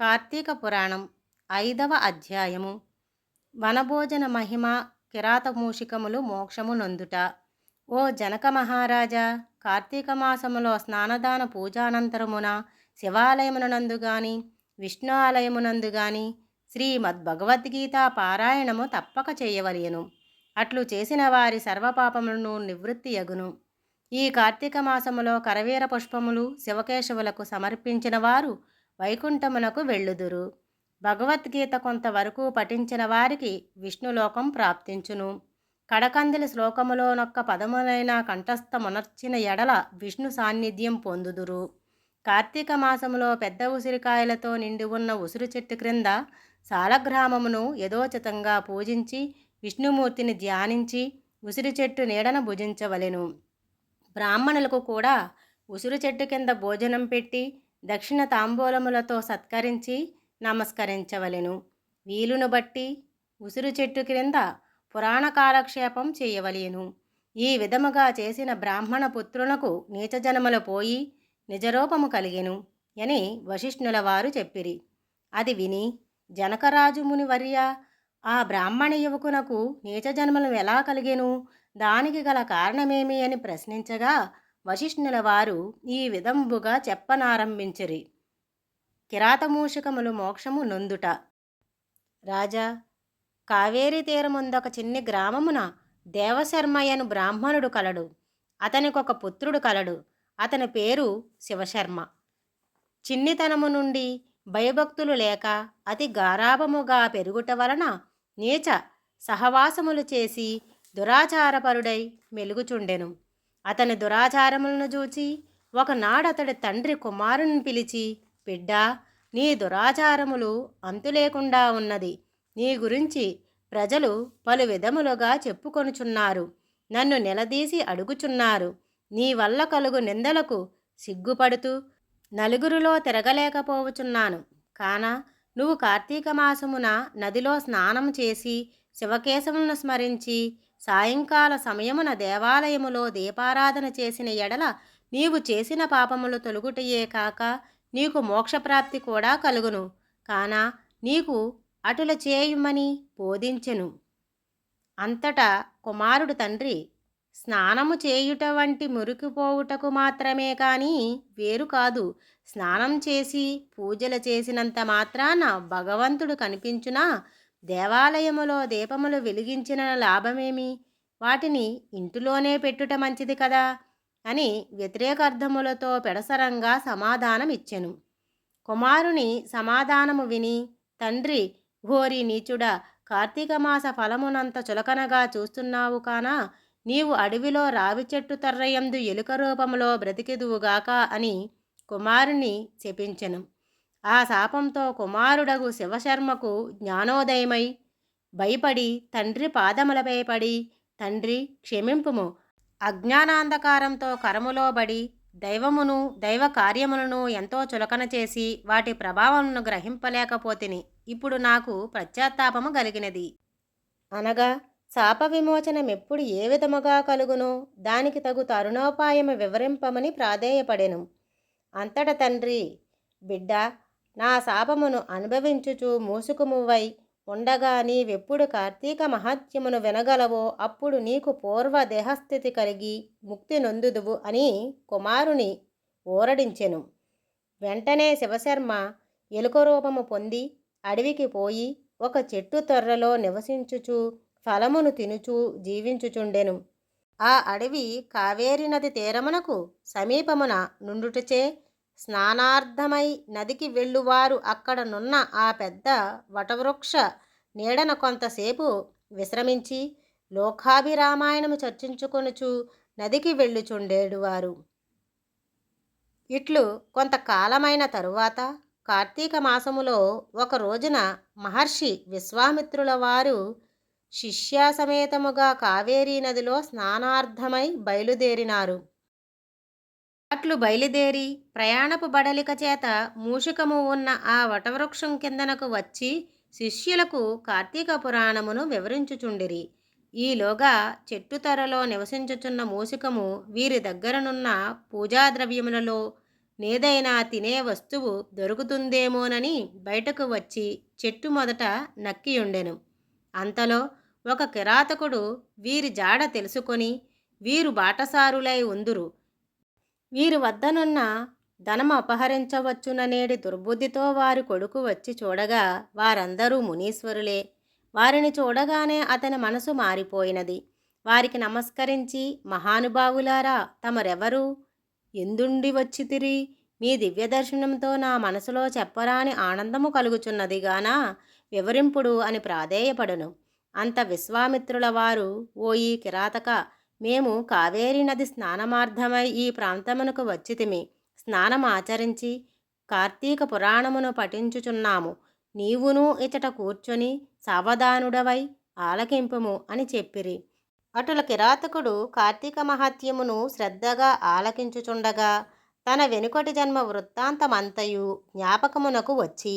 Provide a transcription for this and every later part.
కార్తీక పురాణం 5వ అధ్యాయము వనభోజన మహిమ కిరాతమూషికములు మోక్షము నొందుట. ఓ జనక మహారాజా, కార్తీక మాసములో స్నానదాన పూజానంతరమున శివాలయమునందు గాని విష్ణు ఆలయమునందు గాని శ్రీమద్భగవద్గీత పారాయణము తప్పక చేయవలెను. అట్లు చేసిన వారి సర్వపాపములను నివృత్తియగును. ఈ కార్తీక మాసములో కరవీర పుష్పములు శివకేశవులకు సమర్పించిన వారు వైకుంఠమునకు వెళ్ళుదురు. భగవద్గీత కొంతవరకు పఠించిన వారికి విష్ణులోకం ప్రాప్తించును. కడకందిలి శ్లోకములోనొక్క పదములైన కంఠస్థమునర్చిన ఎడల విష్ణు సాన్నిధ్యం పొందుదురు. కార్తీక మాసములో పెద్ద ఉసిరికాయలతో నిండి ఉన్న ఉసిరి చెట్టు క్రింద సాలగ్రామమును యథోచితంగా పూజించి విష్ణుమూర్తిని ధ్యానించి ఉసిరి చెట్టు నీడన భుజించవలెను. బ్రాహ్మణులకు కూడా ఉసిరి చెట్టు కింద భోజనం పెట్టి దక్షిణ తాంబూలములతో సత్కరించి నమస్కరించవలెను. వీలును బట్టి ఉసిరి చెట్టు క్రింద పురాణ కాలక్షేపం చేయవలెను. ఈ విధముగా చేసిన బ్రాహ్మణ పుత్రులకు నీచజనములు పోయి నిజరూపము కలిగెను అని వశిష్ఠుల వారు చెప్పిరి. అది విని జనకరాజు మునివర్య, ఆ బ్రాహ్మణ యువకునకు నీచజన్మలు ఎలా కలిగెను, దానికి గల కారణమేమి అని ప్రశ్నించగా వశిష్ఠుల వారు ఈ విధంబుగా చెప్పనారంభించిరి. కిరాతమూషికములు మోక్షము నొందుట. రాజా, కావేరీ తీరముందొక చిన్ని గ్రామమున దేవశర్మయ్యను బ్రాహ్మణుడు కలడు. అతనికొక పుత్రుడు కలడు. అతని పేరు శివశర్మ. చిన్నితనము నుండి భయభక్తులు లేక అతి గారాభముగా పెరుగుట వలన నీచ సహవాసములు చేసి దురాచారపరుడై మెలుగుచుండెను. అతని దురాచారములను చూచి ఒకనాడతడి తండ్రి కుమారుని పిలిచి, బిడ్డా, నీ దురాచారములు అంతులేకుండా ఉన్నది. నీ గురించి ప్రజలు పలు విధములుగా చెప్పుకొనుచున్నారు. నన్ను నిలదీసి అడుగుచున్నారు. నీ వల్ల కలుగు నిందలకు సిగ్గుపడుతూ నలుగురిలో తిరగలేకపోవచున్నాను. కాన నువ్వు కార్తీక మాసమున నదిలో స్నానం చేసి శివకేశవులను స్మరించి సాయంకాల సమయమున దేవాలయములో దీపారాధన చేసిన ఎడల నీవు చేసిన పాపములు తొలుగుటయే కాక నీకు మోక్షప్రాప్తి కూడా కలుగును. కాన నీకు అటుల చేయుమని బోధించెను. అంతటా కుమారుడు తండ్రి, స్నానము చేయుట వంటి మురికిపోవుటకు మాత్రమే కానీ వేరు కాదు. స్నానం చేసి పూజలు చేసినంత మాత్రాన భగవంతుడు కనిపించునా? దేవాలయములో దీపములు వెలిగించిన లాభమేమి? వాటిని ఇంటిలోనే పెట్టుట మంచిది కదా అని వ్యతిరేకార్థములతో పెడసరంగా సమాధానమిచ్చెను. కుమారుని సమాధానము విని తండ్రి, ఘోరి నీచుడా, కార్తీక మాస ఫలమునంత చులకనగా చూస్తున్నావు కానా? నీవు అడవిలో రావి చెట్టు తర్రయందు ఎలుక రూపములో బ్రతికెదువుగాక అని కుమారుని శపించెను. ఆ శాపంతో కుమారుడగు శివశర్మకు జ్ఞానోదయమై భయపడి తండ్రి పాదములపై పడి, తండ్రి క్షమింపుము, అజ్ఞానాంధకారంతో కరములోబడి దైవమును దైవ కార్యములను ఎంతో చులకన చేసి వాటి ప్రభావమును గ్రహింపలేకపోతిని. ఇప్పుడు నాకు పశ్చాత్తాపము కలిగినది అనగా, శాప విమోచనమెప్పుడు ఏ విధముగా కలుగునో దానికి తగు తరుణోపాయము వివరింపమని ప్రాధేయపడెను. అంతట తండ్రి, బిడ్డ, నా శాపమును అనుభవించుచు మూసుకుమువై ఉండగా నీవెప్పుడు కార్తీక మహాత్యమును వినగలవో అప్పుడు నీకు పూర్వ దేహస్థితి కలిగి ముక్తి నొందుదువు అని కుమారుని ఊరడించెను. వెంటనే శివశర్మ ఎలుక రూపము పొంది అడవికి పోయి ఒక చెట్టు తొర్రలో నివసించుచు ఫలమును తినుచూ జీవించుచుండెను. ఆ అడవి కావేరీ నది తీరమునకు సమీపమున నుండుటచే స్నానార్థమై నదికి వెళ్ళువారు అక్కడనున్న ఆ పెద్ద వటవృక్ష నీడన కొంతసేపు విశ్రమించి లోకాభిరామాయణము చర్చించుకొనుచు నదికి వెళ్ళుచుండేడువారు. ఇట్లు కొంతకాలమైన తరువాత కార్తీక మాసములో ఒక రోజున మహర్షి విశ్వామిత్రుల వారు శిష్యాసమేతముగా కావేరీ నదిలో స్నానార్థమై బయలుదేరినారు. అట్లు బయలుదేరి ప్రయాణపు బడలిక చేత మూషికము ఉన్న ఆ వటవృక్షం కిందనకు వచ్చి శిష్యులకు కార్తీక పురాణమును వివరించుచుండిరి. ఈలోగా చెట్టుతరలో నివసించుచున్న మూషికము వీరి దగ్గరనున్న పూజాద్రవ్యములలో నేదైనా తినే వస్తువు దొరుకుతుందేమోనని బయటకు వచ్చి చెట్టు మొదట నక్కియుండెను. అంతలో ఒక కిరాతకుడు వీరి జాడ తెలుసుకొని, వీరు బాటసారులై ఉందురు, వీరి వద్దనున్న ధనము అపహరించవచ్చుననేడి దుర్బుద్ధితో వారి కొడుకు వచ్చి చూడగా వారందరూ మునీశ్వరులే. వారిని చూడగానే అతని మనసు మారిపోయినది. వారికి నమస్కరించి, మహానుభావులారా, తమరెవరు? ఎందుండి వచ్చితిరి? మీ దివ్య దర్శనంతో నా మనసులో చెప్పరాని ఆనందము కలుగుచున్నది గాన వివరింపుడు అని ప్రాధేయపడెను. అంత విశ్వామిత్రుల వారు, ఓయి కిరాతక, మేము కావేరీ నది స్నానమార్థమై ఈ ప్రాంతమునకు వచ్చితిమి. స్నానమాచరించి కార్తీక పురాణమును పఠించుచున్నాము. నీవును ఇచట కూర్చొని సావధానుడవై ఆలకింపుము అని చెప్పిరి. అటుల కిరాతకుడు కార్తీక మహాత్మ్యమును శ్రద్ధగా ఆలకించుచుండగా తన వెనుకటి జన్మ వృత్తాంతమంతయు జ్ఞాపకమునకు వచ్చి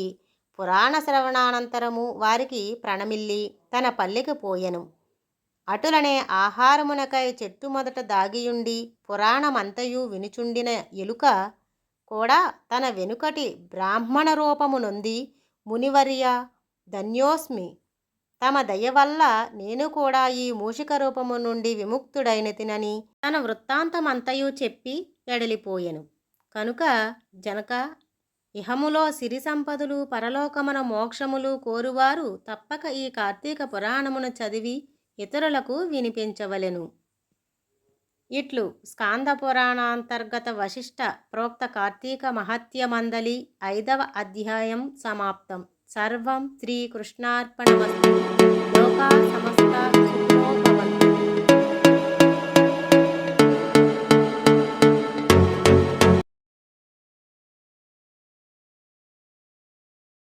పురాణ శ్రవణానంతరము వారికి ప్రణమిల్లి తన పల్లెకి పోయెను. అటులనే ఆహారమునకై చెట్టు మొదట దాగియుండి పురాణమంతయు వినుచుండిన ఎలుక కూడా తన వెనుకటి బ్రాహ్మణ రూపము నొంది, మునివర్య, ధన్యోస్మి, తమ దయ వల్ల నేను కూడా ఈ మూషిక రూపము నుండి విముక్తుడైనతినని తన వృత్తాంతమంతయు చెప్పి వెడలిపోయెను. కనుక జనక, ఇహములో సిరి సంపదలు, పరలోకమున మోక్షములు కోరువారు తప్పక ఈ కార్తీక పురాణమును చదివి ఇతరులకు వినిపించవలెను. ఇట్లు స్కాంద పురాణాంతర్గత వశిష్ఠ ప్రోక్త కార్తీక మహత్యమందలి 5వ అధ్యాయం సమాప్తం. సర్వం శ్రీకృష్ణార్పణమస్తు. లోకా సమస్తా సుఖినో